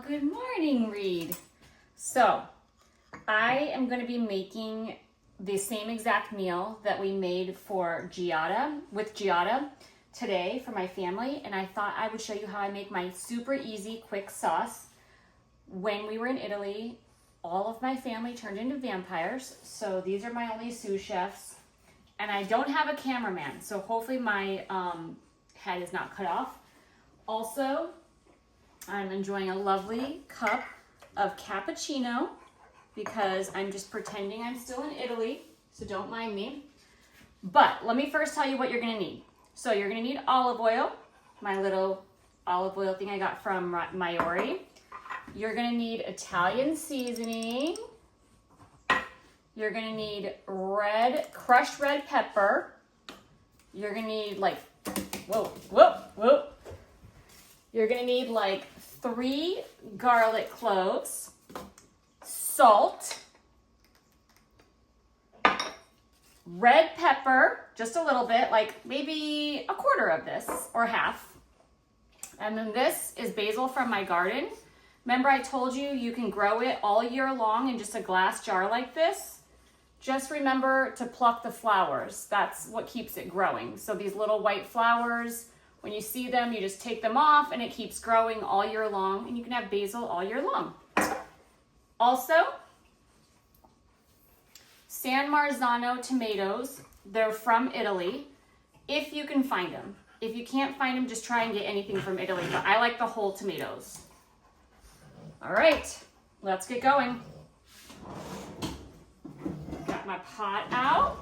Good morning, Reed. So, I am going to be making the same exact meal that we made for Giada today for my family, and I thought I would show you how I make my super easy, quick sauce. When we were in Italy, all of my family turned into vampires, so these are my only sous chefs, and I don't have a cameraman, so hopefully my head is not cut off. Also, I'm enjoying a lovely cup of cappuccino because I'm just pretending I'm still in Italy, so don't mind me. But let me first tell you what you're gonna need. So you're gonna need olive oil, my little olive oil thing I got from Maiori. You're gonna need Italian seasoning. You're gonna need crushed red pepper. You're gonna need You're gonna need 3 garlic cloves, salt, red pepper, just a little bit, maybe a quarter of this or half. And then this is basil from my garden. Remember I told you you can grow it all year long in just a glass jar like this? Just remember to pluck the flowers. That's what keeps it growing. So these little white flowers, when you see them, you just take them off and it keeps growing all year long, and you can have basil all year long. Also, San Marzano tomatoes. They're from Italy, if you can find them. If you can't find them, just try and get anything from Italy, but I like the whole tomatoes. All right, let's get going. Got my pot out.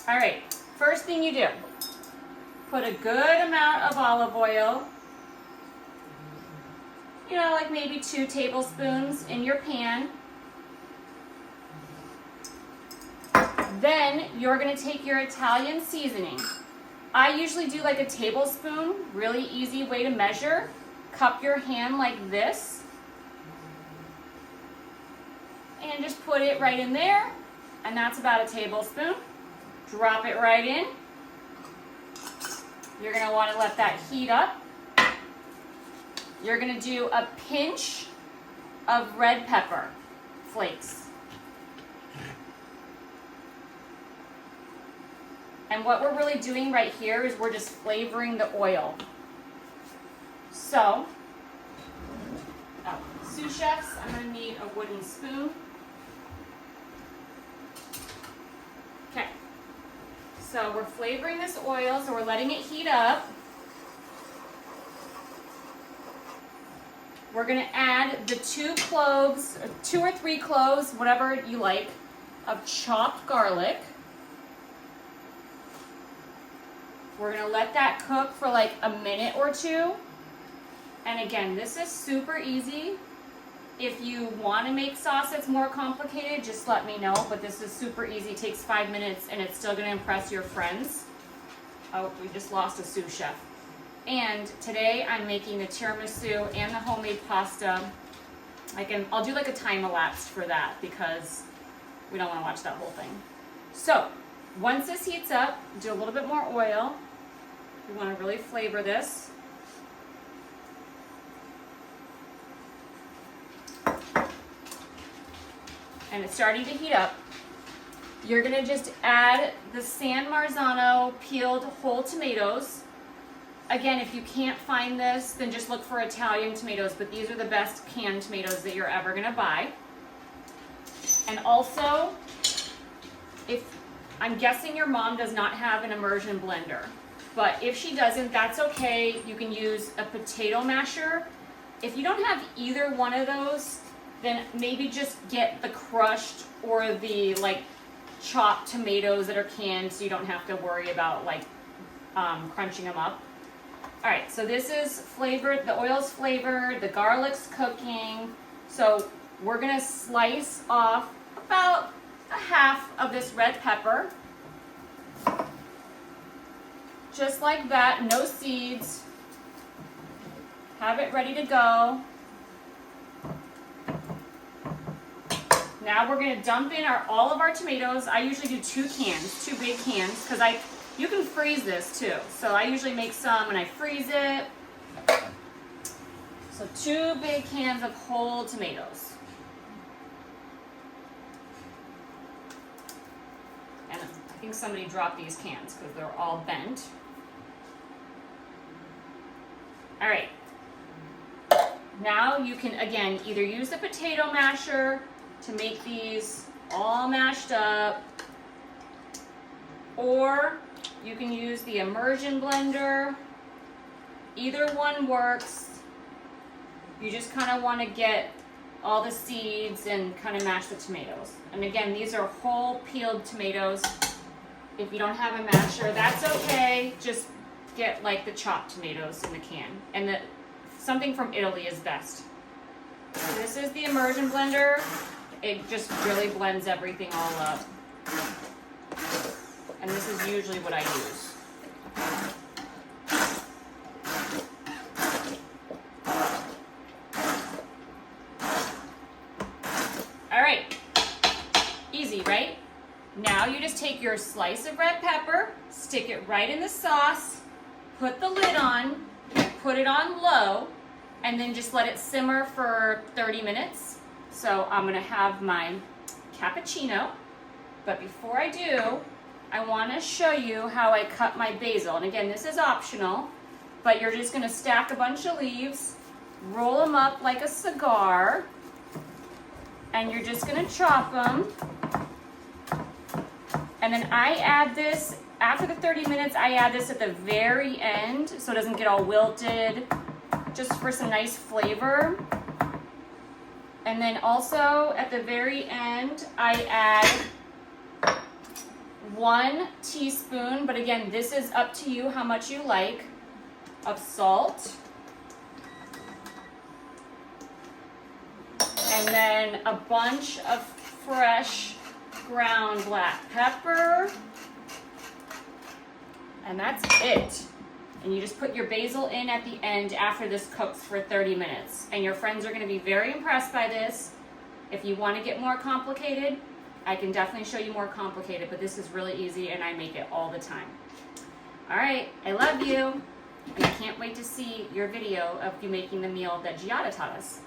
All right, first thing you do, put a good amount of olive oil, maybe 2 tablespoons in your pan. Then you're gonna take your Italian seasoning. I usually do a tablespoon, really easy way to measure. Cup your hand like this, and just put it right in there, and that's about a tablespoon. Drop it right in. You're gonna wanna let that heat up. You're gonna do a pinch of red pepper flakes. And what we're really doing right here is we're just flavoring the oil. So, sous chefs, I'm gonna need a wooden spoon. Okay. So we're flavoring this oil, so we're letting it heat up. We're gonna add the 2 or 3 cloves, whatever you like, of chopped garlic. We're gonna let that cook for a minute or 2. And again, this is super easy. If you want to make sauce that's more complicated, just let me know. But this is super easy. It takes 5 minutes, and it's still going to impress your friends. Oh, we just lost a sous chef. And today I'm making the tiramisu and the homemade pasta. I'll do a time elapse for that because we don't want to watch that whole thing. So once this heats up, do a little bit more oil. We want to really flavor this. And it's starting to heat up. You're gonna just add the San Marzano peeled whole tomatoes. Again, if you can't find this, then just look for Italian tomatoes, but these are the best canned tomatoes that you're ever gonna buy. And also, I'm guessing your mom does not have an immersion blender, but if she doesn't, that's okay. You can use a potato masher. If you don't have either one of those, then maybe just get the crushed or the chopped tomatoes that are canned, so you don't have to worry about crunching them up. All right, so this is flavored, the oil's flavored, the garlic's cooking. So we're gonna slice off about a half of this red pepper. Just like that, no seeds. Have it ready to go. Now we're gonna dump in all of our tomatoes. I usually do 2 cans, 2 big cans, because You can freeze this too. So I usually make some and I freeze it. So 2 big cans of whole tomatoes. And I think somebody dropped these cans because they're all bent. All right. Now you can, again, either use the potato masher to make these all mashed up, or you can use the immersion blender. Either one works. You just kind of want to get all the seeds and kind of mash the tomatoes. And again, these are whole peeled tomatoes. If you don't have a masher, that's okay. Just get like the chopped tomatoes in the can. And something from Italy is best. This is the immersion blender. It just really blends everything all up. And this is usually what I use. All right, easy, right? Now you just take your slice of red pepper, stick it right in the sauce, put the lid on, put it on low, and then just let it simmer for 30 minutes. So I'm gonna have my cappuccino, but before I do, I wanna show you how I cut my basil. And again, this is optional, but you're just gonna stack a bunch of leaves, roll them up like a cigar, and you're just gonna chop them. And then I add this, after the 30 minutes, I add this at the very end so it doesn't get all wilted, just for some nice flavor. And then also at the very end, I add 1 teaspoon, but again, this is up to you how much you like, of salt. And then a bunch of fresh ground black pepper. And that's it. And you just put your basil in at the end after this cooks for 30 minutes. And your friends are going to be very impressed by this. If you want to get more complicated, I can definitely show you more complicated, but this is really easy and I make it all the time. All right, I love you. And I can't wait to see your video of you making the meal that Giada taught us.